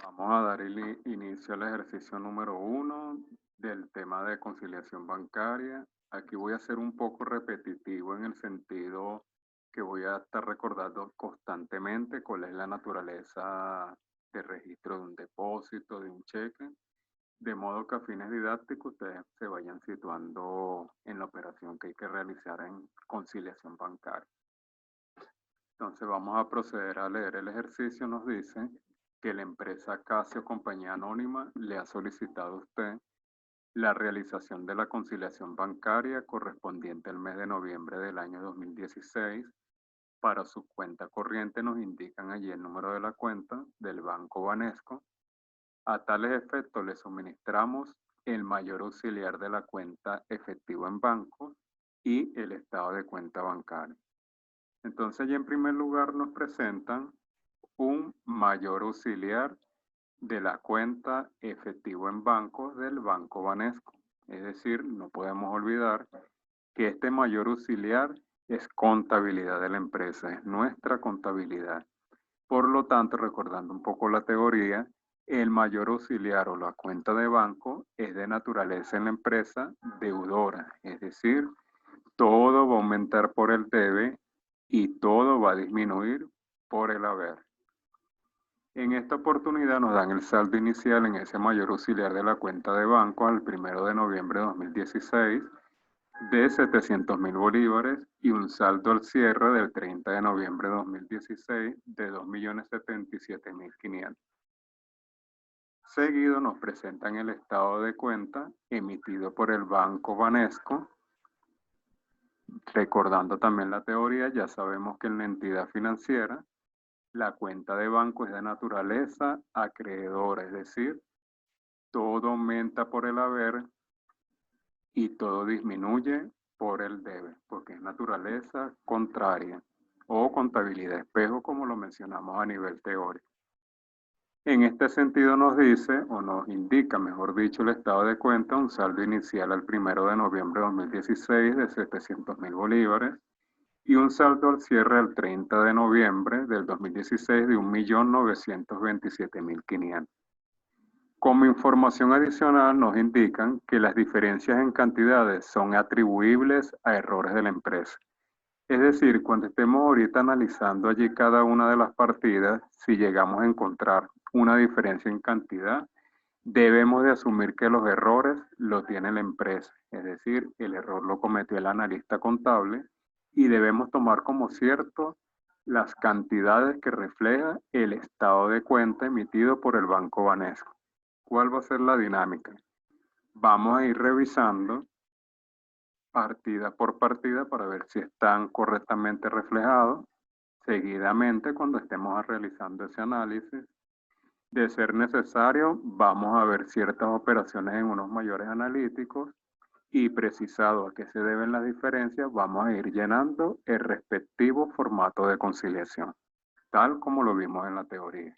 Vamos a dar el inicio al ejercicio número 1 del tema de conciliación bancaria. Aquí voy a ser un poco repetitivo en el sentido que voy a estar recordando constantemente cuál es la naturaleza de registro de un depósito, de un cheque, de modo que a fines didácticos ustedes se vayan situando en la operación que hay que realizar en conciliación bancaria. Entonces vamos a proceder a leer el ejercicio. Nos dice que la empresa Casio Compañía Anónima le ha solicitado a usted la realización de la conciliación bancaria correspondiente al mes de noviembre del año 2016. Para su cuenta corriente nos indican allí el número de la cuenta del Banco Banesco. A tales efectos le suministramos el mayor auxiliar de la cuenta efectivo en banco y el estado de cuenta bancaria. Entonces, ya en primer lugar nos presentan un mayor auxiliar de la cuenta efectivo en bancos del Banco Banesco. Es decir, no podemos olvidar que este mayor auxiliar es contabilidad de la empresa, es nuestra contabilidad. Por lo tanto, recordando un poco la teoría, el mayor auxiliar o la cuenta de banco es de naturaleza en la empresa deudora, es decir, todo va a aumentar por el debe y todo va a disminuir por el haber. En esta oportunidad nos dan el saldo inicial en ese mayor auxiliar de la cuenta de banco al 1 de noviembre de 2016 de 700.000 bolívares y un saldo al cierre del 30 de noviembre de 2016 de 2.077.500. Seguido nos presentan el estado de cuenta emitido por el Banco Banesco. Recordando también la teoría, ya sabemos que en la entidad financiera la cuenta de banco es de naturaleza acreedora, es decir, todo aumenta por el haber y todo disminuye por el debe, porque es naturaleza contraria o contabilidad espejo, como lo mencionamos a nivel teórico. En este sentido nos dice, o nos indica, mejor dicho, el estado de cuenta, un saldo inicial al 1 de noviembre de 2016 de 700.000 bolívares y un saldo al cierre al 30 de noviembre del 2016 de 1.927.500. Como información adicional nos indican que las diferencias en cantidades son atribuibles a errores de la empresa. Es decir, cuando estemos ahorita analizando allí cada una de las partidas, si llegamos a encontrar una diferencia en cantidad, debemos de asumir que los errores lo tiene la empresa. Es decir, el error lo cometió el analista contable y debemos tomar como cierto las cantidades que refleja el estado de cuenta emitido por el Banco Banesco. ¿Cuál va a ser la dinámica? Vamos a ir revisando partida por partida para ver si están correctamente reflejados. Seguidamente, cuando estemos realizando ese análisis, de ser necesario, vamos a ver ciertas operaciones en unos mayores analíticos y precisado a qué se deben las diferencias, vamos a ir llenando el respectivo formato de conciliación, tal como lo vimos en la teoría.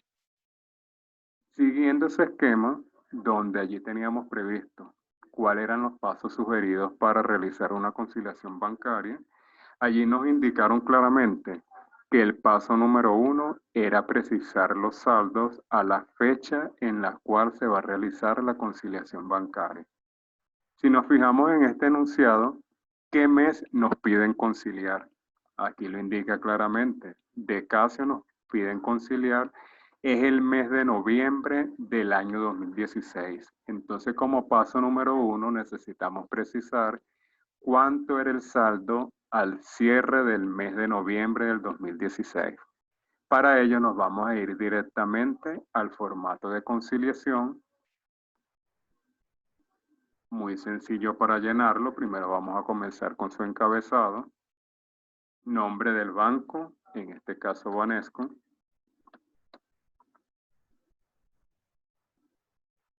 Siguiendo ese esquema, donde allí teníamos previsto cuáles eran los pasos sugeridos para realizar una conciliación bancaria, allí nos indicaron claramente que el paso número 1 era precisar los saldos a la fecha en la cual se va a realizar la conciliación bancaria. Si nos fijamos en este enunciado, ¿qué mes nos piden conciliar? Aquí lo indica claramente. De Casio nos piden conciliar es el mes de noviembre del año 2016. Entonces, como paso número 1, necesitamos precisar cuánto era el saldo al cierre del mes de noviembre del 2016. Para ello nos vamos a ir directamente al formato de conciliación. Muy sencillo para llenarlo. Primero vamos a comenzar con su encabezado. Nombre del banco, en este caso Banesco.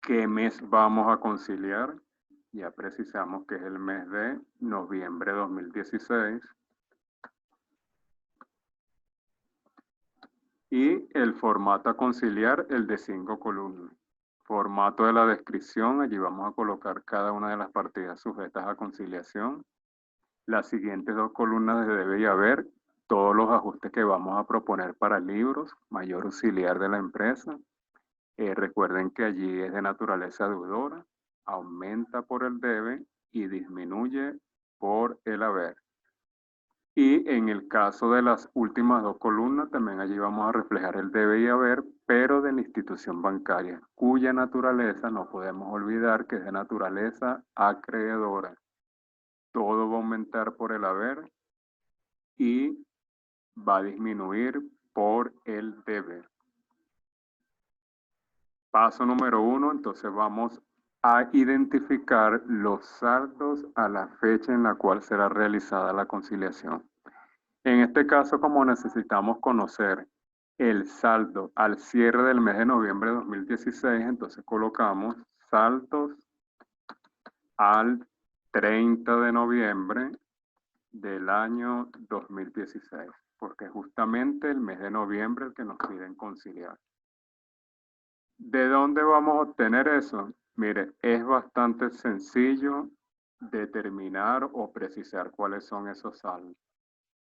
¿Qué mes vamos a conciliar? Ya precisamos que es el mes de noviembre de 2016. Y el formato a conciliar, el de 5 columnas. Formato de la descripción, allí vamos a colocar cada una de las partidas sujetas a conciliación. Las siguientes 2 columnas debe y haber todos los ajustes que vamos a proponer para libros, mayor auxiliar de la empresa. Recuerden que allí es de naturaleza deudora, aumenta por el debe y disminuye por el haber. Y en el caso de las últimas dos columnas, también allí vamos a reflejar el debe y haber, pero de la institución bancaria, cuya naturaleza no podemos olvidar que es de naturaleza acreedora. Todo va a aumentar por el haber y va a disminuir por el deber. Paso número 1, entonces vamos a identificar los saldos a la fecha en la cual será realizada la conciliación. En este caso, como necesitamos conocer el saldo al cierre del mes de noviembre de 2016, entonces colocamos saldos al 30 de noviembre del año 2016, porque es justamente el mes de noviembre el que nos piden conciliar. ¿De dónde vamos a obtener eso? Mire, es bastante sencillo determinar o precisar cuáles son esos saldos.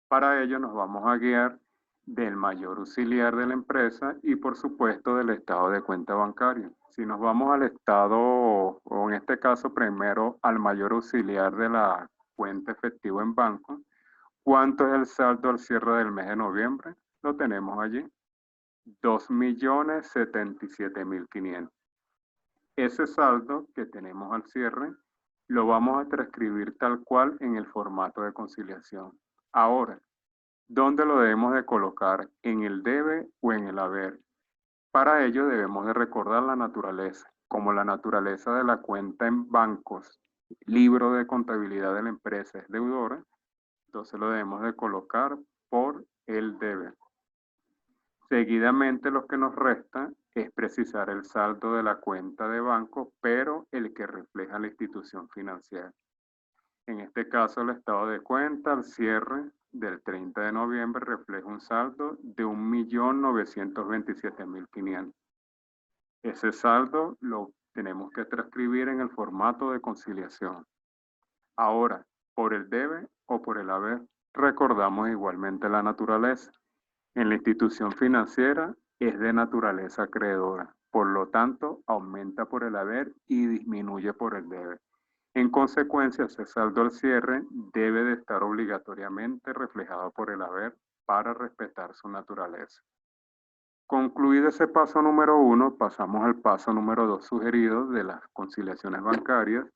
Para ello nos vamos a guiar del mayor auxiliar de la empresa y por supuesto del estado de cuenta bancaria. Si nos vamos al estado, o en este caso primero al mayor auxiliar de la cuenta efectiva en banco, ¿cuánto es el saldo al cierre del mes de noviembre? Lo tenemos allí, 2.077.500. Ese saldo que tenemos al cierre lo vamos a transcribir tal cual en el formato de conciliación. Ahora, ¿dónde lo debemos de colocar? ¿En el debe o en el haber? Para ello debemos de recordar la naturaleza. Como la naturaleza de la cuenta en bancos, libro de contabilidad de la empresa es deudora, entonces lo debemos de colocar por el debe. Seguidamente lo que nos resta es precisar el saldo de la cuenta de banco, pero el que refleja la institución financiera. En este caso, el estado de cuenta al cierre del 30 de noviembre refleja un saldo de 1.927.500. Ese saldo lo tenemos que transcribir en el formato de conciliación. Ahora, por el debe o por el haber, recordamos igualmente la naturaleza. En la institución financiera es de naturaleza acreedora, por lo tanto, aumenta por el haber y disminuye por el debe. En consecuencia, ese saldo al cierre debe de estar obligatoriamente reflejado por el haber para respetar su naturaleza. Concluido ese paso número 1, pasamos al paso número 2 sugerido de las conciliaciones bancarias,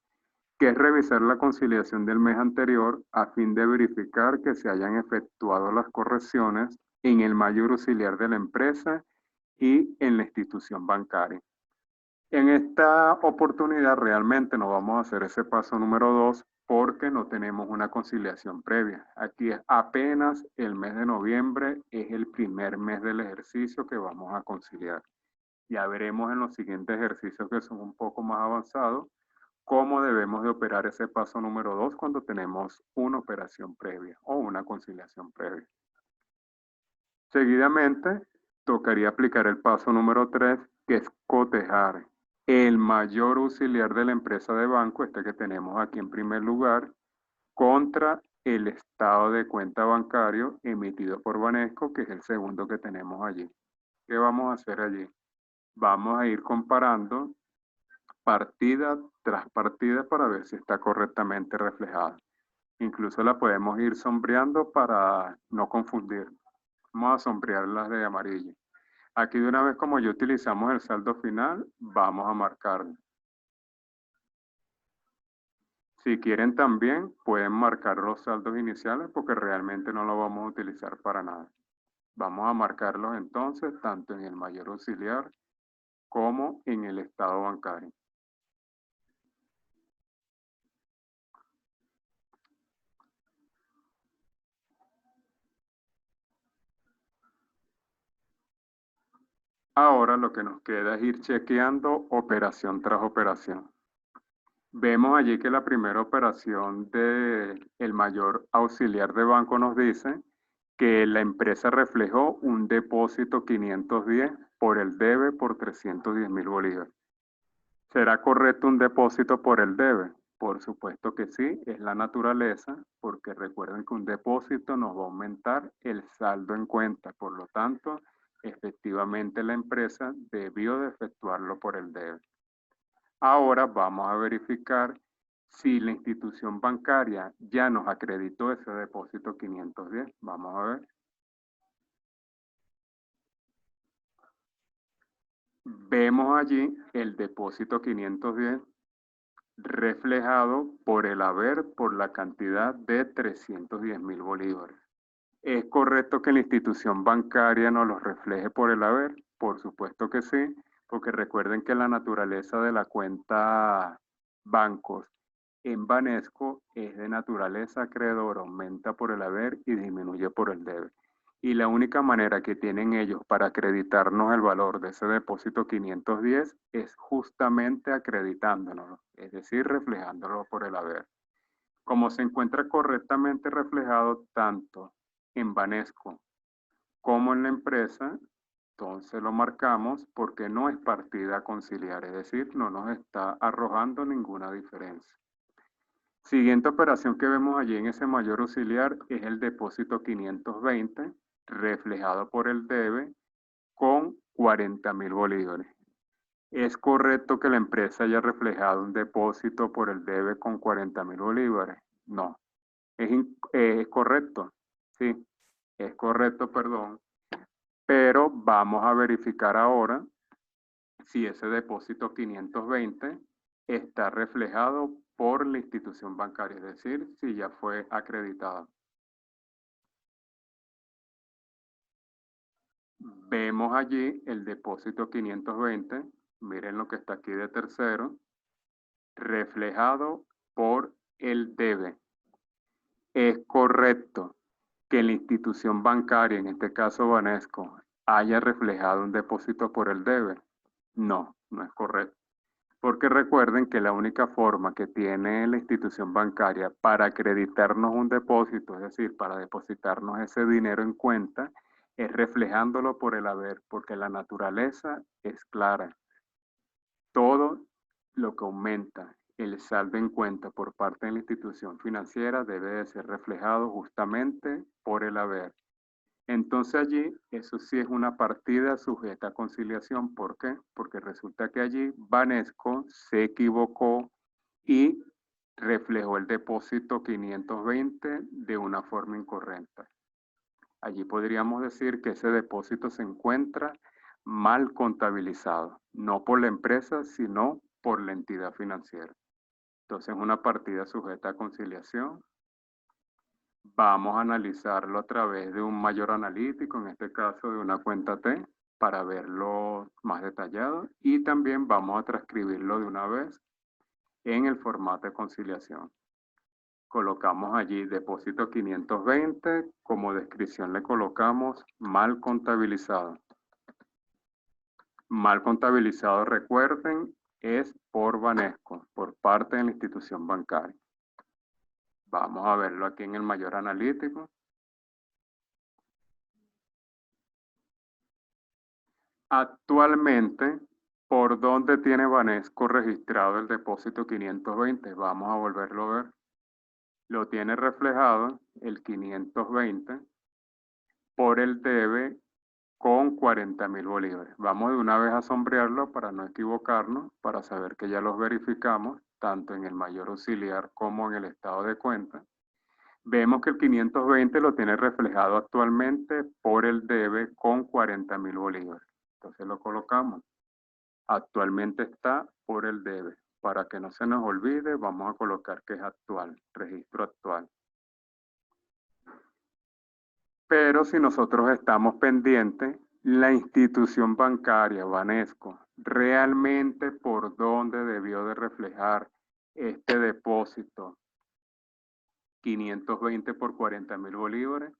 que es revisar la conciliación del mes anterior a fin de verificar que se hayan efectuado las correcciones en el mayor auxiliar de la empresa y en la institución bancaria. En esta oportunidad realmente no vamos a hacer ese paso número 2 porque no tenemos una conciliación previa. Aquí es apenas el mes de noviembre, es el primer mes del ejercicio que vamos a conciliar. Ya veremos en los siguientes ejercicios que son un poco más avanzados cómo debemos de operar ese paso número 2 cuando tenemos una operación previa o una conciliación previa. Seguidamente, tocaría aplicar el paso número 3, que es cotejar el mayor auxiliar de la empresa de banco, este que tenemos aquí en primer lugar, contra el estado de cuenta bancario emitido por Banesco, que es el segundo que tenemos allí. ¿Qué vamos a hacer allí? Vamos a ir comparando partida tras partida para ver si está correctamente reflejada. Incluso la podemos ir sombreando para no confundir. Vamos a sombrear las de amarillo. Aquí de una vez como ya utilizamos el saldo final, vamos a marcarlo. Si quieren también pueden marcar los saldos iniciales porque realmente no lo vamos a utilizar para nada. Vamos a marcarlos entonces tanto en el mayor auxiliar como en el estado bancario. Ahora lo que nos queda es ir chequeando operación tras operación. Vemos allí que la primera operación del mayor auxiliar de banco nos dice que la empresa reflejó un depósito 510 por el debe por 310.000 bolívares. ¿Será correcto un depósito por el debe? Por supuesto que sí, es la naturaleza, porque recuerden que un depósito nos va a aumentar el saldo en cuenta, por lo tanto, Efectivamente, la empresa debió de efectuarlo por el debe. Ahora vamos a verificar si la institución bancaria ya nos acreditó ese depósito 510. Vamos a ver. Vemos allí el depósito 510 reflejado por el haber por la cantidad de 310.000 bolívares. ¿Es correcto que la institución bancaria nos los refleje por el haber? Por supuesto que sí, porque recuerden que la naturaleza de la cuenta bancos en Banesco es de naturaleza acreedora, aumenta por el haber y disminuye por el debe. Y la única manera que tienen ellos para acreditarnos el valor de ese depósito 510 es justamente acreditándonos, es decir, reflejándolo por el haber. Como se encuentra correctamente reflejado tanto en Banesco como en la empresa, entonces lo marcamos porque no es partida a conciliar, es decir, no nos está arrojando ninguna diferencia. Siguiente operación que vemos allí en ese mayor auxiliar es el depósito 520, reflejado por el debe con 40.000 bolívares. ¿Es correcto que la empresa haya reflejado un depósito por el debe con 40.000 bolívares? No. Es correcto, sí, es correcto, perdón. Pero vamos a verificar ahora si ese depósito 520 está reflejado por la institución bancaria, es decir, si ya fue acreditado. Vemos allí el depósito 520, miren lo que está aquí de tercero, reflejado por el debe. Es correcto que la institución bancaria, en este caso Banesco, haya reflejado un depósito por el debe. No, no es correcto. Porque recuerden que la única forma que tiene la institución bancaria para acreditarnos un depósito, es decir, para depositarnos ese dinero en cuenta, es reflejándolo por el haber, porque la naturaleza es clara. Todo lo que aumenta el saldo en cuenta por parte de la institución financiera debe de ser reflejado justamente por el haber. Entonces allí, eso sí es una partida sujeta a conciliación. ¿Por qué? Porque resulta que allí Banesco se equivocó y reflejó el depósito 520 de una forma incorrecta. Allí podríamos decir que ese depósito se encuentra mal contabilizado, no por la empresa, sino por la entidad financiera. Entonces, una partida sujeta a conciliación. Vamos a analizarlo a través de un mayor analítico, en este caso de una cuenta T, para verlo más detallado. Y también vamos a transcribirlo de una vez en el formato de conciliación. Colocamos allí depósito 520, como descripción le colocamos mal contabilizado. Mal contabilizado, recuerden, es por Banesco, por parte de la institución bancaria. Vamos a verlo aquí en el mayor analítico. Actualmente, ¿por dónde tiene Banesco registrado el depósito 520? Vamos a volverlo a ver. Lo tiene reflejado el 520 por el debe con 40.000 bolívares. Vamos de una vez a sombrearlo para no equivocarnos, para saber que ya los verificamos, tanto en el mayor auxiliar como en el estado de cuenta. Vemos que el 520 lo tiene reflejado actualmente por el debe con 40.000 bolívares. Entonces lo colocamos. Actualmente está por el debe. Para que no se nos olvide, vamos a colocar que es actual, registro actual. Pero si nosotros estamos pendientes, la institución bancaria, Banesco, realmente por dónde debió de reflejar este depósito 520 por 40.000 bolívares,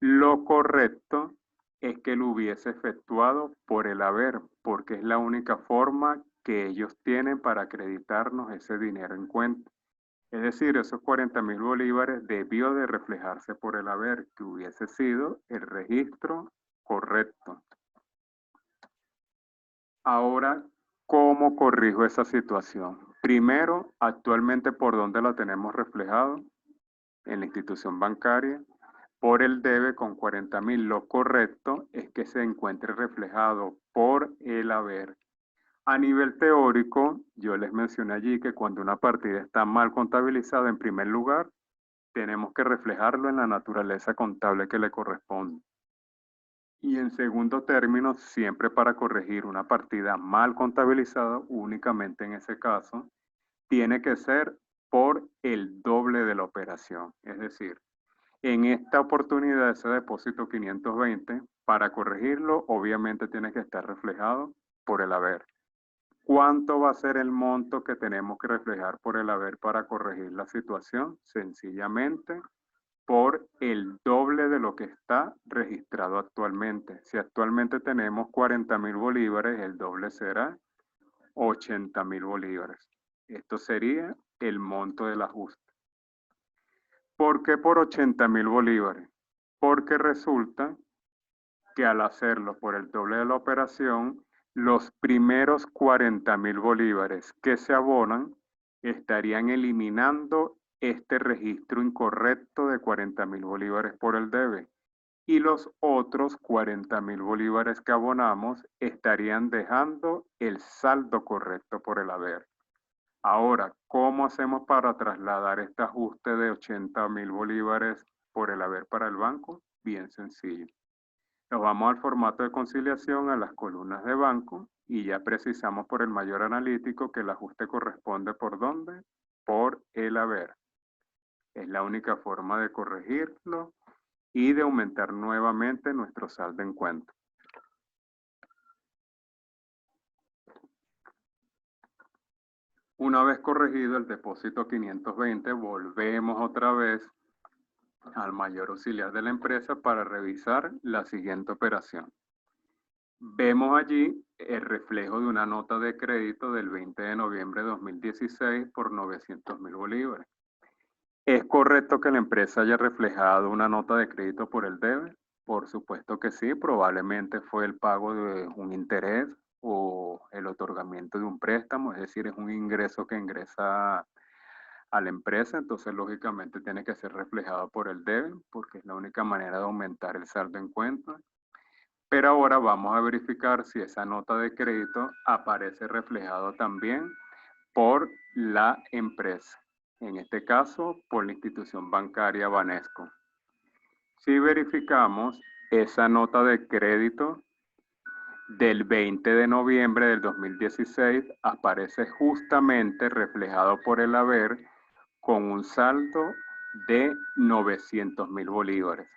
lo correcto es que lo hubiese efectuado por el haber, porque es la única forma que ellos tienen para acreditarnos ese dinero en cuenta. Es decir, esos 40.000 bolívares debió de reflejarse por el haber, que hubiese sido el registro correcto. Ahora, ¿cómo corrijo esa situación? Primero, actualmente, ¿por dónde la tenemos reflejado? En la institución bancaria. por el debe con 40.000. Lo correcto es que se encuentre reflejado por el haber. A nivel teórico, yo les mencioné allí que cuando una partida está mal contabilizada, en primer lugar, tenemos que reflejarlo en la naturaleza contable que le corresponde. Y en segundo término, siempre para corregir una partida mal contabilizada, únicamente en ese caso, tiene que ser por el doble de la operación. Es decir, en esta oportunidad, ese depósito 520, para corregirlo, obviamente tiene que estar reflejado por el haber. ¿Cuánto va a ser el monto que tenemos que reflejar por el haber para corregir la situación? Sencillamente por el doble de lo que está registrado actualmente. Si actualmente tenemos 40.000 bolívares, el doble será 80.000 bolívares. Esto sería el monto del ajuste. ¿Por qué por 80.000 bolívares? Porque resulta que al hacerlo por el doble de la operación, los primeros 40.000 bolívares que se abonan estarían eliminando este registro incorrecto de 40.000 bolívares por el debe. Y los otros 40.000 bolívares que abonamos estarían dejando el saldo correcto por el haber. Ahora, ¿cómo hacemos para trasladar este ajuste de 80.000 bolívares por el haber para el banco? Bien sencillo. Nos vamos al formato de conciliación, a las columnas de banco, y ya precisamos por el mayor analítico que el ajuste corresponde ¿por dónde? Por el haber. Es la única forma de corregirlo y de aumentar nuevamente nuestro saldo en cuenta. Una vez corregido el depósito 520, volvemos otra vez al mayor auxiliar de la empresa para revisar la siguiente operación. Vemos allí el reflejo de una nota de crédito del 20 de noviembre de 2016 por 900.000 bolívares. ¿Es correcto que la empresa haya reflejado una nota de crédito por el debe? Por supuesto que sí, probablemente fue el pago de un interés o el otorgamiento de un préstamo, es decir, es un ingreso que ingresa a la empresa, entonces lógicamente tiene que ser reflejado por el debe, porque es la única manera de aumentar el saldo en cuenta. Pero ahora vamos a verificar si esa nota de crédito aparece reflejado también por la empresa. En este caso, por la institución bancaria Banesco. Si verificamos esa nota de crédito del 20 de noviembre del 2016, aparece justamente reflejado por el haber con un saldo de 900.000 bolívares.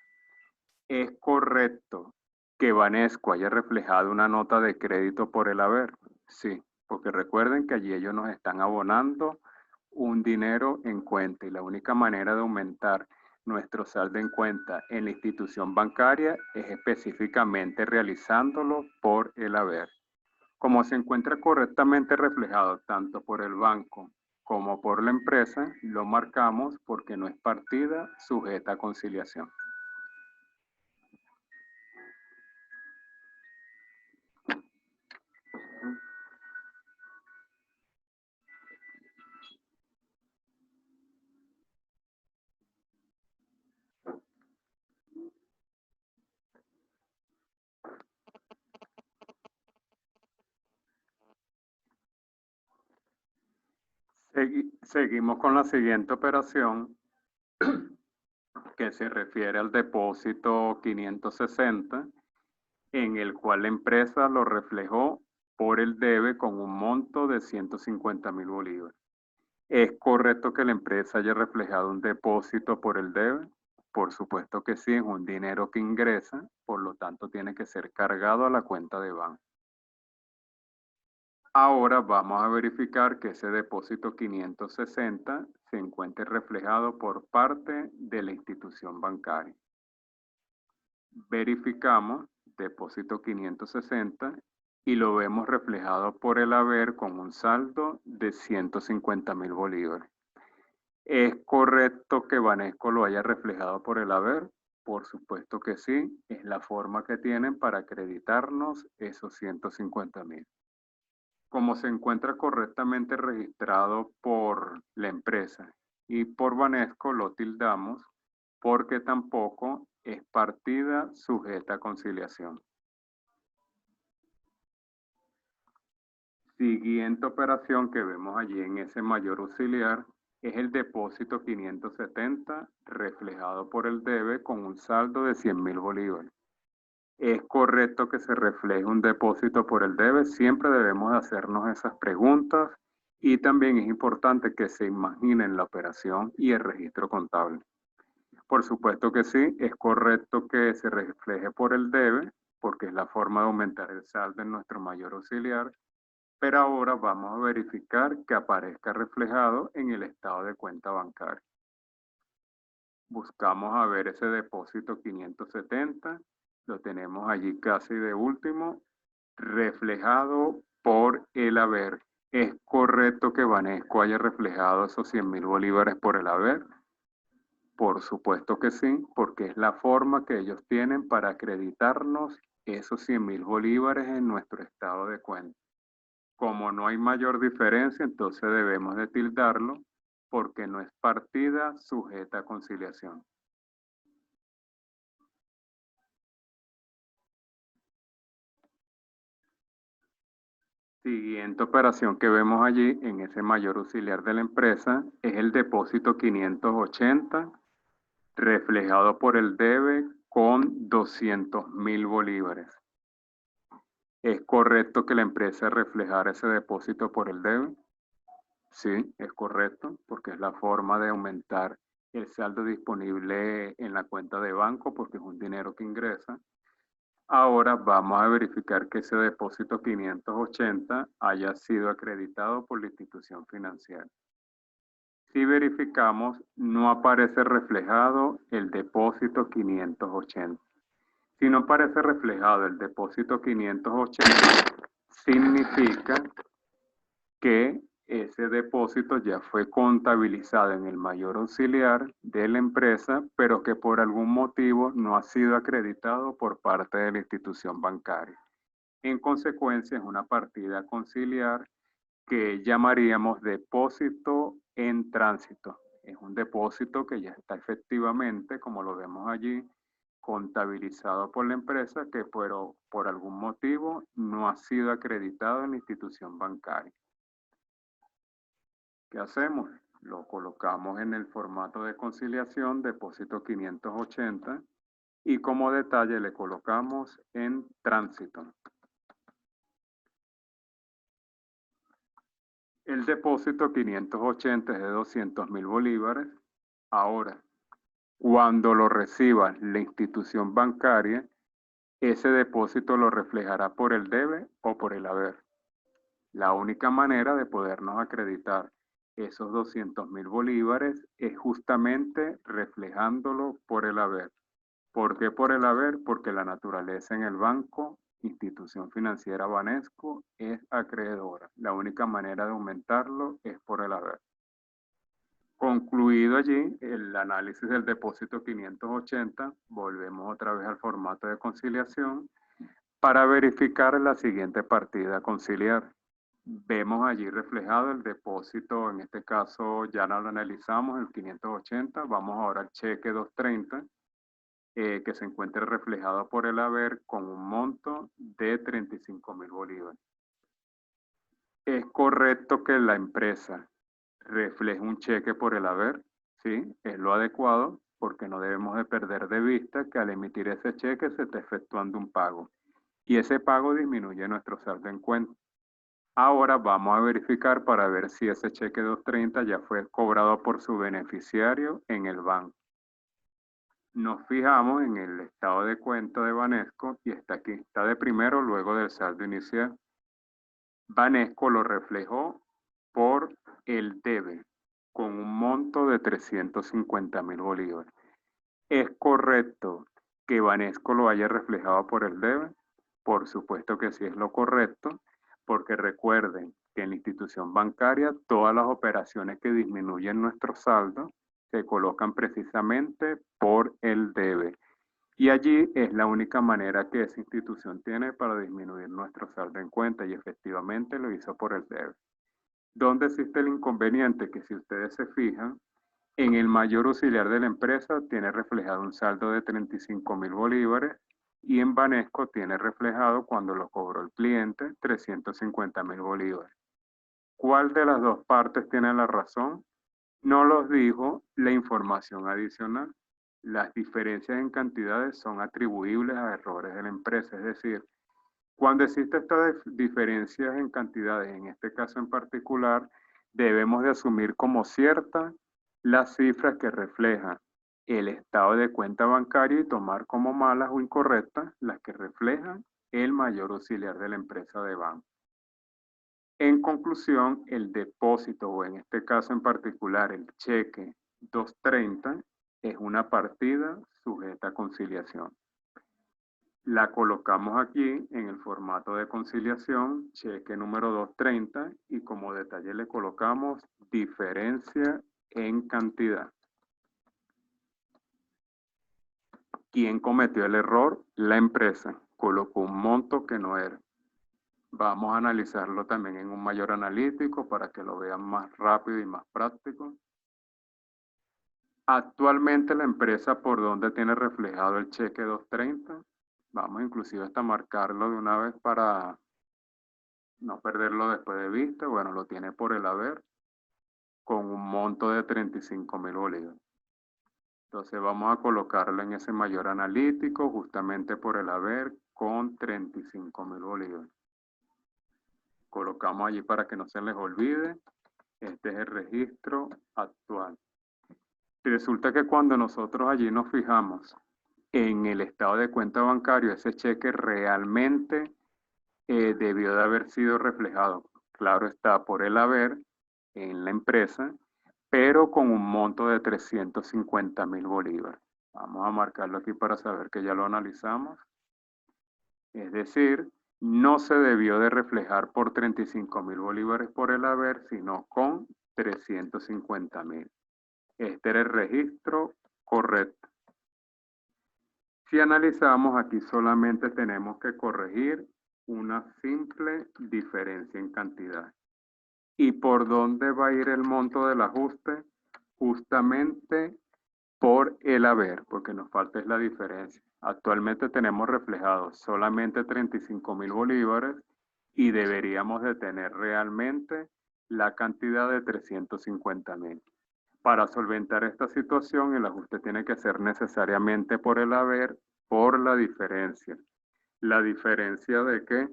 ¿Es correcto que Banesco haya reflejado una nota de crédito por el haber? Sí, porque recuerden que allí ellos nos están abonando un dinero en cuenta y la única manera de aumentar nuestro saldo en cuenta en la institución bancaria es específicamente realizándolo por el haber. Como se encuentra correctamente reflejado tanto por el banco como por la empresa, lo marcamos porque no es partida sujeta a conciliación. Seguimos con la siguiente operación que se refiere al depósito 560, en el cual la empresa lo reflejó por el debe con un monto de 150.000 bolívares. ¿Es correcto que la empresa haya reflejado un depósito por el debe? Por supuesto que sí, es un dinero que ingresa, por lo tanto tiene que ser cargado a la cuenta de banco. Ahora vamos a verificar que ese depósito 560 se encuentre reflejado por parte de la institución bancaria. Verificamos depósito 560 y lo vemos reflejado por el haber con un saldo de 150.000 bolívares. ¿Es correcto que Banesco lo haya reflejado por el haber? Por supuesto que sí, es la forma que tienen para acreditarnos esos 150.000. Como se encuentra correctamente registrado por la empresa y por Banesco, lo tildamos porque tampoco es partida sujeta a conciliación. Siguiente operación que vemos allí en ese mayor auxiliar es el depósito 570 reflejado por el debe con un saldo de 100.000 bolívares. ¿Es correcto que se refleje un depósito por el debe? Siempre debemos hacernos esas preguntas y también es importante que se imaginen la operación y el registro contable. Por supuesto que sí, es correcto que se refleje por el debe porque es la forma de aumentar el saldo en nuestro mayor auxiliar, pero ahora vamos a verificar que aparezca reflejado en el estado de cuenta bancaria. Buscamos a ver ese depósito 570, lo tenemos allí casi de último, reflejado por el haber. ¿Es correcto que Banesco haya reflejado esos 100.000 bolívares por el haber? Por supuesto que sí, porque es la forma que ellos tienen para acreditarnos esos 100.000 bolívares en nuestro estado de cuenta. Como no hay mayor diferencia, entonces debemos de tildarlo porque no es partida sujeta a conciliación. Siguiente operación que vemos allí en ese mayor auxiliar de la empresa es el depósito 580 reflejado por el debe con 200.000 bolívares. ¿Es correcto que la empresa reflejara ese depósito por el debe? Sí, es correcto, porque es la forma de aumentar el saldo disponible en la cuenta de banco, porque es un dinero que ingresa. Ahora vamos a verificar que ese depósito 580 haya sido acreditado por la institución financiera. Si verificamos, no aparece reflejado el depósito 580. Si no aparece reflejado el depósito 580, significa que ese depósito ya fue contabilizado en el mayor auxiliar de la empresa, pero que por algún motivo no ha sido acreditado por parte de la institución bancaria. En consecuencia, es una partida conciliar que llamaríamos depósito en tránsito. Es un depósito que ya está efectivamente, como lo vemos allí, contabilizado por la empresa que por algún motivo no ha sido acreditado en la institución bancaria. ¿Qué hacemos? Lo colocamos en el formato de conciliación, depósito 580, y como detalle le colocamos en tránsito. El depósito 580 es de 200.000 bolívares. Ahora, cuando lo reciba la institución bancaria, ese depósito lo reflejará por el debe o por el haber. La única manera de podernos acreditar esos 200.000 bolívares es justamente reflejándolo por el haber. ¿Por qué por el haber? Porque la naturaleza en el banco, institución financiera Banesco, es acreedora. La única manera de aumentarlo es por el haber. Concluido allí el análisis del depósito 580, volvemos otra vez al formato de conciliación para verificar la siguiente partida conciliar. Vemos allí reflejado el depósito, en este caso ya no lo analizamos, el 580, vamos ahora al cheque 230, que se encuentra reflejado por el haber con un monto de 35.000 bolívares. ¿Es correcto que la empresa refleje un cheque por el haber? Sí, es lo adecuado porque no debemos de perder de vista que al emitir ese cheque se está efectuando un pago y ese pago disminuye nuestro saldo en cuenta. Ahora vamos a verificar para ver si ese cheque 230 ya fue cobrado por su beneficiario en el banco. Nos fijamos en el estado de cuenta de Banesco y está aquí, está de primero luego del saldo inicial. Banesco lo reflejó por el debe con un monto de 350.000 bolívares. ¿Es correcto que Banesco lo haya reflejado por el debe? Por supuesto que sí es lo correcto, porque recuerden que en la institución bancaria todas las operaciones que disminuyen nuestro saldo se colocan precisamente por el debe. Y allí es la única manera que esa institución tiene para disminuir nuestro saldo en cuenta y efectivamente lo hizo por el debe. ¿Dónde existe el inconveniente? Que si ustedes se fijan, En el mayor auxiliar de la empresa tiene reflejado un saldo de 35.000 bolívares y en Banesco tiene reflejado cuando lo cobró el cliente 350.000 bolívares. ¿Cuál de las dos partes tiene la razón? No los dijo la información adicional. Las diferencias en cantidades son atribuibles a errores de la empresa, es decir, cuando existen estas diferencias en cantidades, en este caso en particular, debemos de asumir como ciertas las cifras que reflejan el estado de cuenta bancaria y tomar como malas o incorrectas las que reflejan el mayor auxiliar de la empresa de banco. En conclusión, el depósito, o en este caso en particular el cheque 230, es una partida sujeta a conciliación. La colocamos aquí en el formato de conciliación, cheque número 230, y como detalle le colocamos diferencia en cantidad. ¿Quién cometió el error? La empresa. Colocó un monto que no era. Vamos a analizarlo también en un mayor analítico para que lo vean más rápido y más práctico. Actualmente la empresa, ¿por dónde tiene reflejado el cheque 230? Vamos inclusive hasta marcarlo de una vez para no perderlo después de vista. Bueno, lo tiene por el haber con un monto de 35.000 bolívares. Entonces vamos a colocarlo en ese mayor analítico justamente por el haber con 35.000 bolívares. Colocamos allí para que no se les olvide. Este es el registro actual. Resulta que cuando nosotros allí nos fijamos en el estado de cuenta bancario, ese cheque realmente debió de haber sido reflejado. Claro está, por el haber en la empresa, pero con un monto de 350.000 bolívares. Vamos a marcarlo aquí para saber que ya lo analizamos. Es decir, no se debió de reflejar por 35.000 bolívares por el haber, sino con 350.000. Este era el registro correcto. Si analizamos, aquí solamente tenemos que corregir una simple diferencia en cantidad. ¿Y por dónde va a ir el monto del ajuste? Justamente por el haber, porque nos falta es la diferencia. Actualmente tenemos reflejados solamente 35.000 bolívares y deberíamos de tener realmente la cantidad de 350.000. Para solventar esta situación, el ajuste tiene que ser necesariamente por el haber, por la diferencia. ¿La diferencia de qué?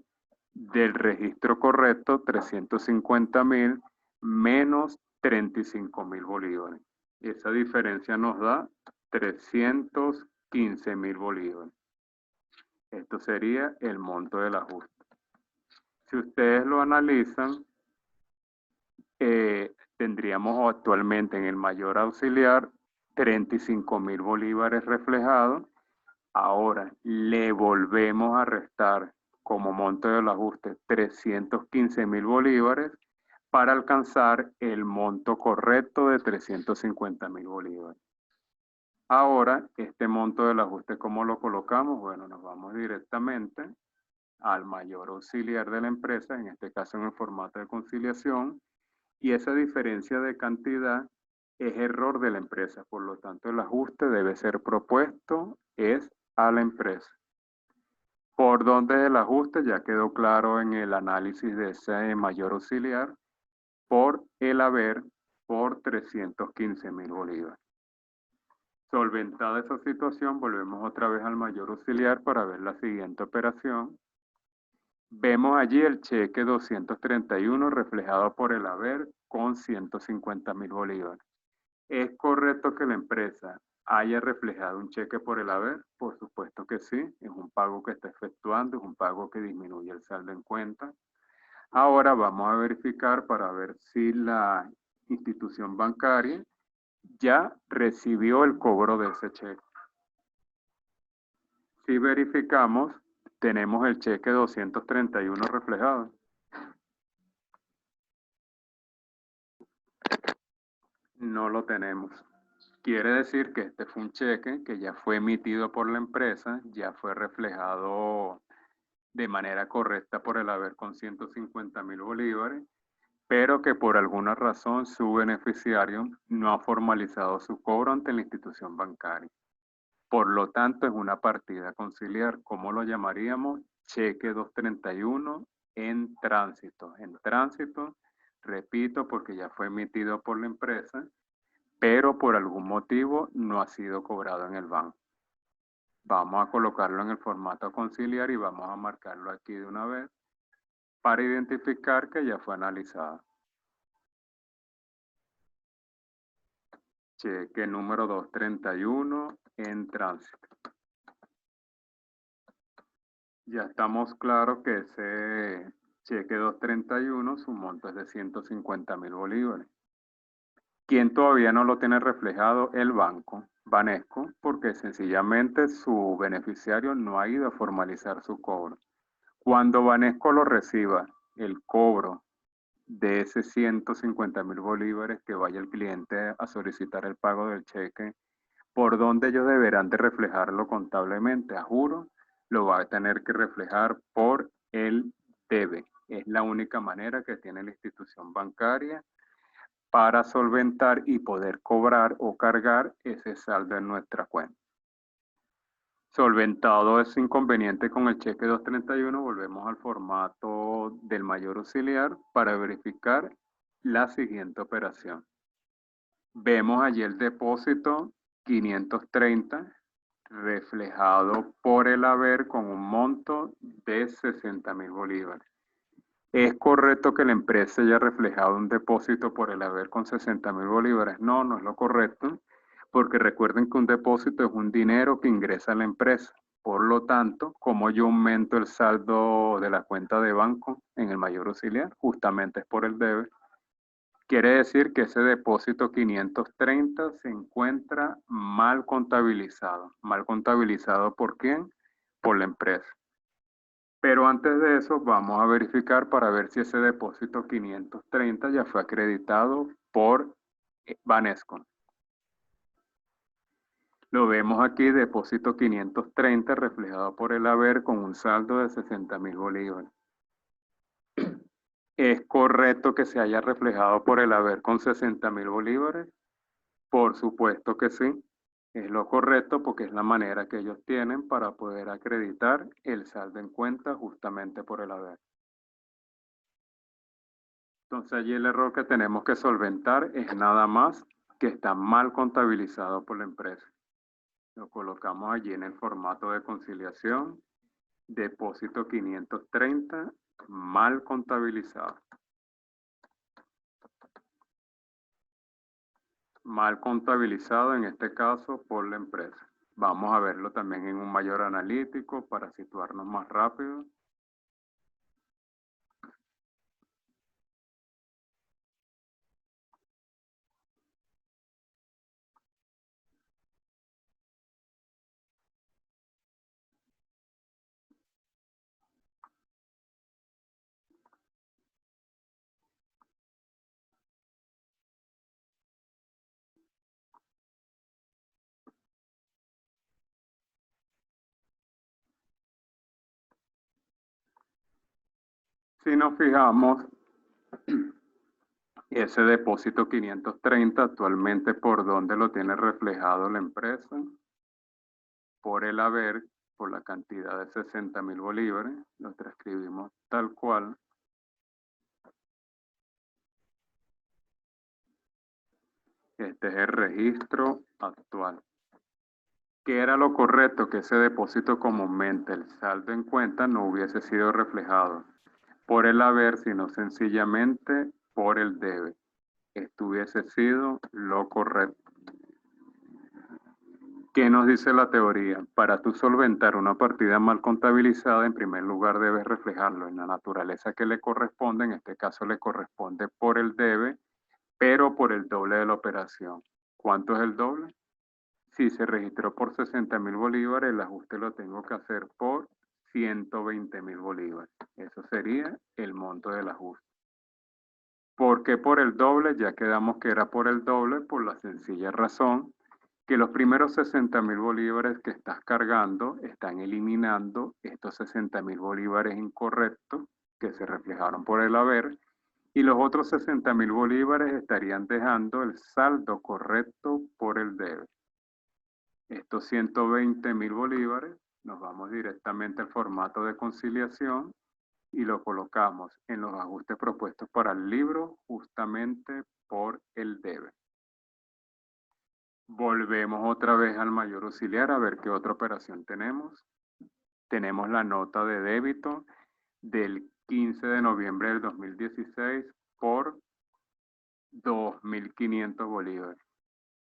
Del registro correcto, 350.000 menos 35.000 bolívares. Esa diferencia nos da 315.000 bolívares. Esto sería el monto del ajuste. Si ustedes lo analizan, tendríamos actualmente en el mayor auxiliar 35.000 bolívares reflejados. Ahora le volvemos a restar como monto del ajuste 315.000 bolívares para alcanzar el monto correcto de 350.000 bolívares. Ahora, este monto del ajuste, ¿cómo lo colocamos? Bueno, nos vamos directamente al mayor auxiliar de la empresa, en este caso en el formato de conciliación, y esa diferencia de cantidad es error de la empresa. Por lo tanto, el ajuste debe ser propuesto es a la empresa. ¿Por dónde es el ajuste? Ya quedó claro en el análisis de ese mayor auxiliar. Por el haber, por 315.000 bolívares. Solventada esa situación, volvemos otra vez al mayor auxiliar para ver la siguiente operación. Vemos allí el cheque 231 reflejado por el haber con 150.000 bolívares. ¿Es correcto que la empresa haya reflejado un cheque por el haber? Por supuesto que sí, es un pago que está efectuando, es un pago que disminuye el saldo en cuenta. Ahora vamos a verificar para ver si la institución bancaria ya recibió el cobro de ese cheque. Si verificamos, tenemos el cheque 231 reflejado. No lo tenemos. Quiere decir que este fue un cheque que ya fue emitido por la empresa, ya fue reflejado de manera correcta por el haber con 150.000 bolívares, pero que por alguna razón su beneficiario no ha formalizado su cobro ante la institución bancaria. Por lo tanto, es una partida conciliar. ¿Cómo lo llamaríamos? Cheque 231 en tránsito. En tránsito, repito, porque ya fue emitido por la empresa, pero por algún motivo no ha sido cobrado en el banco. Vamos a colocarlo en el formato conciliar y vamos a marcarlo aquí de una vez para identificar que ya fue analizado. Cheque número 231 en tránsito. Ya estamos claros que ese cheque 231, su monto es de 150.000 bolívares. ¿Quién todavía no lo tiene reflejado? El banco, Banesco, porque sencillamente su beneficiario no ha ido a formalizar su cobro. Cuando Banesco lo reciba, el cobro de ese 150.000 bolívares que vaya el cliente a solicitar el pago del cheque, ¿por dónde ellos deberán de reflejarlo contablemente? A juro, lo va a tener que reflejar por el debe. Es la única manera que tiene la institución bancaria para solventar y poder cobrar o cargar ese saldo en nuestra cuenta. Solventado ese inconveniente con el cheque 231, volvemos al formato del mayor auxiliar para verificar la siguiente operación. Vemos allí el depósito 530 reflejado por el haber con un monto de 60.000 bolívares. ¿Es correcto que la empresa haya reflejado un depósito por el haber con 60.000 bolívares? No, no es lo correcto, porque recuerden que un depósito es un dinero que ingresa a la empresa. Por lo tanto, como yo aumento el saldo de la cuenta de banco en el mayor auxiliar, justamente es por el debe. Quiere decir que ese depósito 530 se encuentra mal contabilizado. ¿Mal contabilizado por quién? Por la empresa. Pero antes de eso vamos a verificar para ver si ese depósito 530 ya fue acreditado por Banesco. Lo vemos aquí, depósito 530 reflejado por el haber con un saldo de 60.000 bolívares. ¿Es correcto que se haya reflejado por el haber con 60.000 bolívares? Por supuesto que sí. Es lo correcto porque es la manera que ellos tienen para poder acreditar el saldo en cuenta justamente por el haber. Entonces allí el error que tenemos que solventar es nada más que está mal contabilizado por la empresa. Lo colocamos allí en el formato de conciliación, depósito 530, mal contabilizado. Mal contabilizado en este caso por la empresa. Vamos a verlo también en un mayor analítico para situarnos más rápido. Si nos fijamos, ese depósito 530 actualmente por dónde lo tiene reflejado la empresa, por el haber, por la cantidad de 60.000 bolívares, lo transcribimos tal cual. Este es el registro actual. ¿Qué era lo correcto? Que ese depósito comúnmente, el saldo en cuenta, no hubiese sido reflejado por el haber, sino sencillamente por el debe. Esto hubiese sido lo correcto. ¿Qué nos dice la teoría? Para tú solventar una partida mal contabilizada, en primer lugar debes reflejarlo en la naturaleza que le corresponde, en este caso le corresponde por el debe, pero por el doble de la operación. ¿Cuánto es el doble? Si se registró por 60.000 bolívares, el ajuste lo tengo que hacer por 120.000 bolívares. Eso sería el monto del ajuste. ¿Por qué por el doble? Ya quedamos que era por el doble por la sencilla razón que los primeros 60.000 bolívares que estás cargando están eliminando estos 60.000 bolívares incorrectos que se reflejaron por el haber Y los otros 60.000 bolívares estarían dejando el saldo correcto por el debe. Estos 120.000 bolívares nos vamos directamente al formato de conciliación y lo colocamos en los ajustes propuestos para el libro justamente por el debe. Volvemos otra vez al mayor auxiliar a ver qué otra operación tenemos. Tenemos la nota de débito del 15 de noviembre del 2016 por 2.500 bolívares.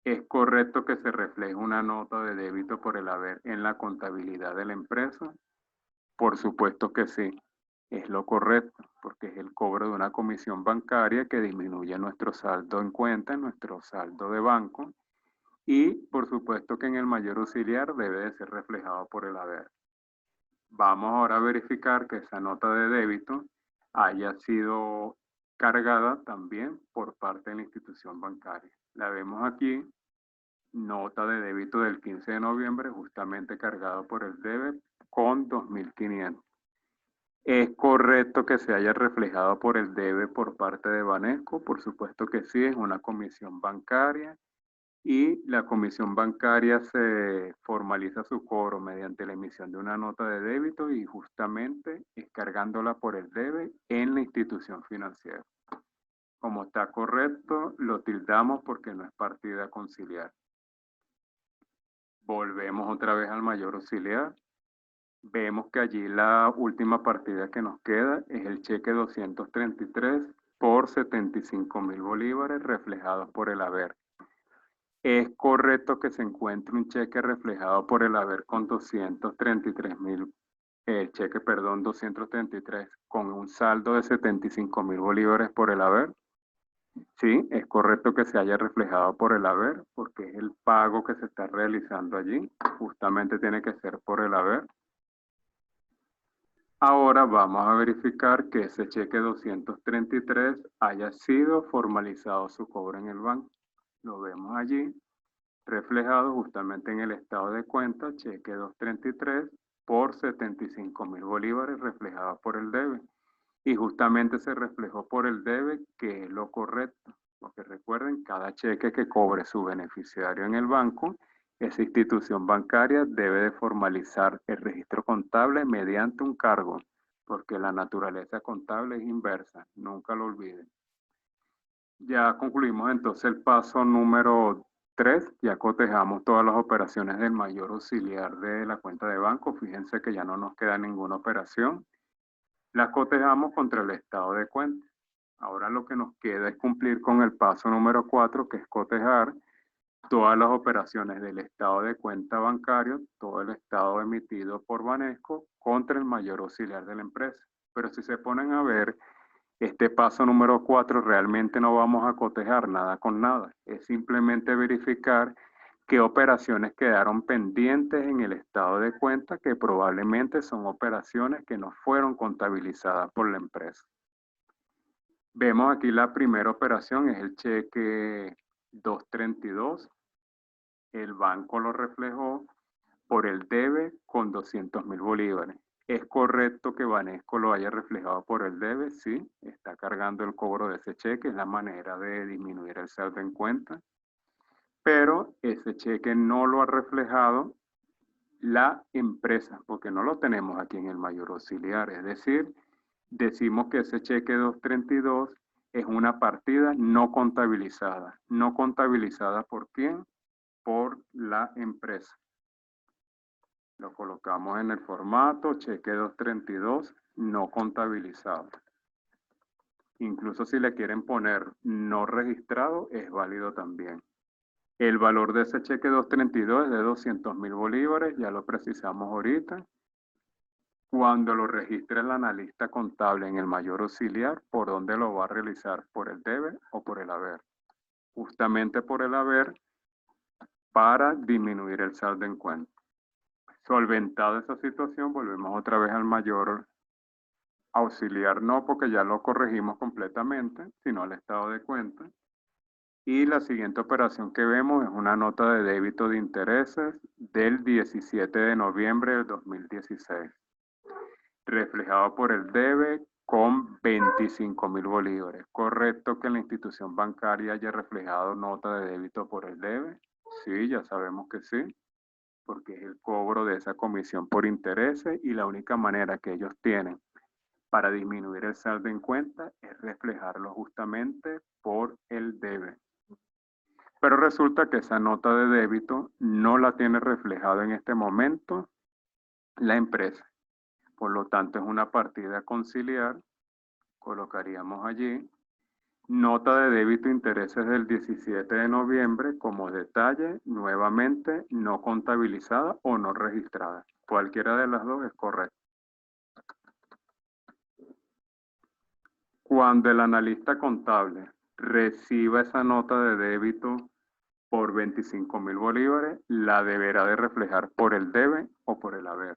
¿Es correcto que se refleje una nota de débito por el haber en la contabilidad de la empresa? Por supuesto que sí, es lo correcto, porque es el cobro de una comisión bancaria que disminuye nuestro saldo en cuenta, nuestro saldo de banco, y por supuesto que en el mayor auxiliar debe de ser reflejado por el haber. Vamos ahora a verificar que esa nota de débito haya sido cargada también por parte de la institución bancaria. La vemos aquí, nota de débito del 15 de noviembre, justamente cargado por el debe con 2.500. ¿Es correcto que se haya reflejado por el debe por parte de Banesco? Por supuesto que sí, es una comisión bancaria y la comisión bancaria se formaliza su cobro mediante la emisión de una nota de débito y justamente es cargándola por el debe en la institución financiera. Como está correcto, lo tildamos porque no es partida conciliar. Volvemos otra vez al mayor auxiliar. Vemos que allí la última partida que nos queda es el cheque 233 por 75.000 bolívares reflejados por el haber. ¿Es correcto que se encuentre un cheque reflejado por el haber con 233.000, cheque, perdón, 233, con un saldo de 75.000 bolívares por el haber? Sí, es correcto que se haya reflejado por el haber, porque es el pago que se está realizando allí. Justamente tiene que ser por el haber. Ahora vamos a verificar que ese cheque 233 haya sido formalizado su cobro en el banco. Lo vemos allí, reflejado justamente en el estado de cuenta, cheque 233 por 75.000 bolívares reflejado por el debe. Y justamente se reflejó por el debe, que es lo correcto. Porque recuerden, cada cheque que cobre su beneficiario en el banco, esa institución bancaria debe de formalizar el registro contable mediante un cargo, porque la naturaleza contable es inversa, nunca lo olviden. Ya concluimos entonces el paso número 3, ya cotejamos todas las operaciones del mayor auxiliar de la cuenta de banco. Fíjense que ya no nos queda ninguna operación. Las cotejamos contra el estado de cuenta. Ahora lo que nos queda es cumplir con el paso número 4, que es cotejar todas las operaciones del estado de cuenta bancario, todo el estado emitido por Banesco contra el mayor auxiliar de la empresa. Pero si se ponen a ver, este paso número 4 realmente no vamos a cotejar nada con nada. Es simplemente verificar qué operaciones quedaron pendientes en el estado de cuenta, que probablemente son operaciones que no fueron contabilizadas por la empresa. Vemos aquí la primera operación, es el cheque 232. El banco lo reflejó por el debe con 200.000 bolívares. ¿Es correcto que Banesco lo haya reflejado por el debe? Sí, está cargando el cobro de ese cheque, es la manera de disminuir el saldo en cuenta. Pero ese cheque no lo ha reflejado la empresa, porque no lo tenemos aquí en el mayor auxiliar. Es decir, decimos que ese cheque 232 es una partida no contabilizada. ¿No contabilizada por quién? Por la empresa. Lo colocamos en el formato cheque 232 no contabilizado. Incluso si le quieren poner no registrado, es válido también. El valor de ese cheque 232 es de 200.000 bolívares, ya lo precisamos ahorita. Cuando lo registre el analista contable en el mayor auxiliar, ¿por dónde lo va a realizar? ¿Por el debe o por el haber? Justamente por el haber, para disminuir el saldo en cuenta. Solventada esa situación, volvemos otra vez al mayor auxiliar, no porque ya lo corregimos completamente, sino al estado de cuenta. Y la siguiente operación que vemos es una nota de débito de intereses del 17 de noviembre del 2016. Reflejado por el debe con 25.000 bolívares. ¿Correcto que la institución bancaria haya reflejado nota de débito por el debe? Sí, ya sabemos que sí, porque es el cobro de esa comisión por intereses y la única manera que ellos tienen para disminuir el saldo en cuenta es reflejarlo justamente por el debe. Pero resulta que esa nota de débito no la tiene reflejado en este momento la empresa. Por lo tanto, es una partida a conciliar. Colocaríamos allí nota de débito intereses del 17 de noviembre como detalle, nuevamente no contabilizada o no registrada. Cualquiera de las dos es correcta. Cuando el analista contable reciba esa nota de débito por 25.000 bolívares, la deberá de reflejar por el debe o por el haber.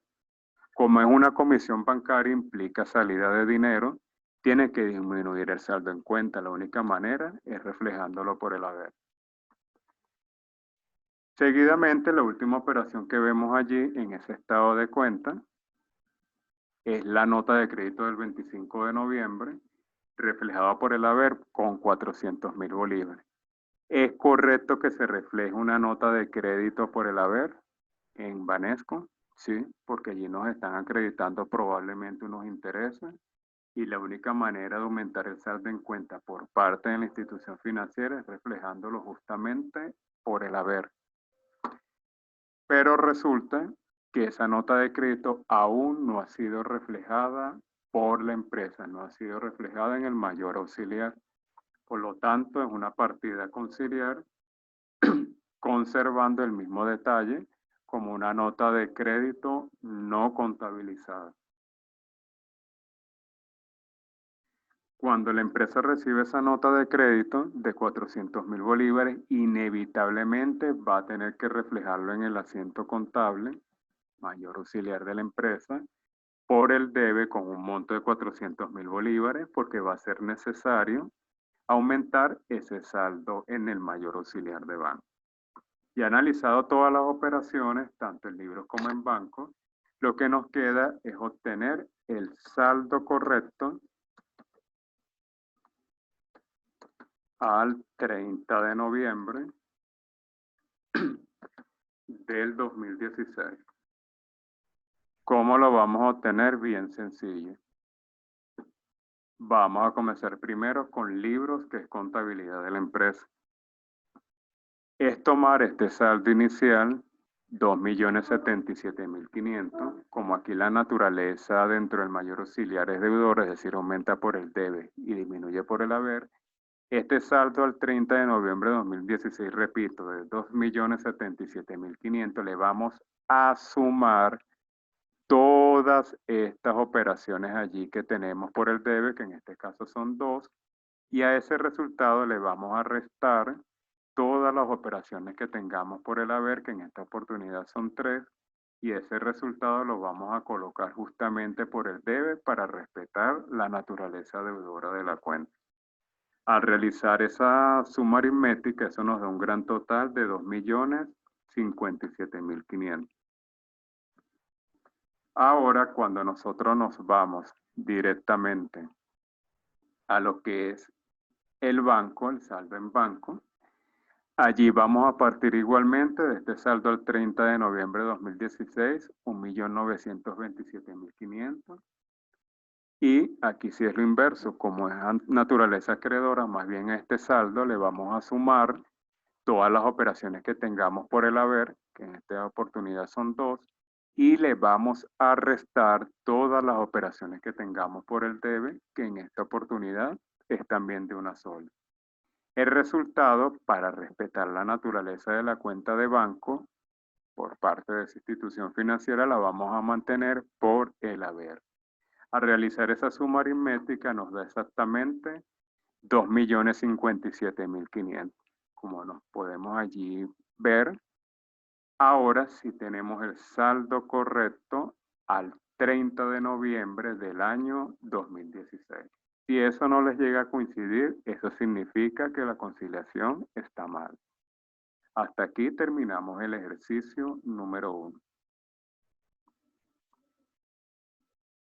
Como es una comisión bancaria, implica salida de dinero, tiene que disminuir el saldo en cuenta. La única manera es reflejándolo por el haber. Seguidamente, la última operación que vemos allí en ese estado de cuenta es la nota de crédito del 25 de noviembre, reflejada por el haber con 400.000 bolívares. ¿Es correcto que se refleje una nota de crédito por el haber en Banesco? Sí, porque allí nos están acreditando probablemente unos intereses y la única manera de aumentar el saldo en cuenta por parte de la institución financiera es reflejándolo justamente por el haber. Pero resulta que esa nota de crédito aún no ha sido reflejada por la empresa, no ha sido reflejada en el mayor auxiliar. Por lo tanto, es una partida a conciliar conservando el mismo detalle como una nota de crédito no contabilizada. Cuando la empresa recibe esa nota de crédito de 400.000 bolívares, inevitablemente va a tener que reflejarlo en el asiento contable, mayor auxiliar de la empresa, por el debe con un monto de 400.000 bolívares, porque va a ser necesario aumentar ese saldo en el mayor auxiliar de banco. Y analizado todas las operaciones, tanto en libros como en banco, lo que nos queda es obtener el saldo correcto al 30 de noviembre del 2016. ¿Cómo lo vamos a obtener? Bien sencillo. Vamos a comenzar primero con libros, que es contabilidad de la empresa. Es tomar este saldo inicial, 2.077.500, como aquí la naturaleza dentro del mayor auxiliar es deudor, es decir, aumenta por el debe y disminuye por el haber. Este saldo al 30 de noviembre de 2016, repito, de 2.077.500, le vamos a sumar todas estas operaciones allí que tenemos por el debe, que en este caso son 2, y a ese resultado le vamos a restar todas las operaciones que tengamos por el haber, que en esta oportunidad son 3, y ese resultado lo vamos a colocar justamente por el debe para respetar la naturaleza deudora de la cuenta. Al realizar esa suma aritmética, eso nos da un gran total de 2.057.500. Ahora, cuando nosotros nos vamos directamente a lo que es el banco, el saldo en banco, allí vamos a partir igualmente de este saldo al 30 de noviembre de 2016, 1.927.500. Y aquí sí es lo inverso, como es naturaleza acreedora, más bien a este saldo le vamos a sumar todas las operaciones que tengamos por el haber, que en esta oportunidad son 2, y le vamos a restar todas las operaciones que tengamos por el debe, que en esta oportunidad es también de una sola. El resultado, para respetar la naturaleza de la cuenta de banco, por parte de esa institución financiera, la vamos a mantener por el haber. Al realizar esa suma aritmética nos da exactamente 2.057.500. Como nos podemos allí ver, ahora sí tenemos el saldo correcto al 30 de noviembre del año 2016. Si eso no les llega a coincidir, eso significa que la conciliación está mal. Hasta aquí terminamos el ejercicio número 1.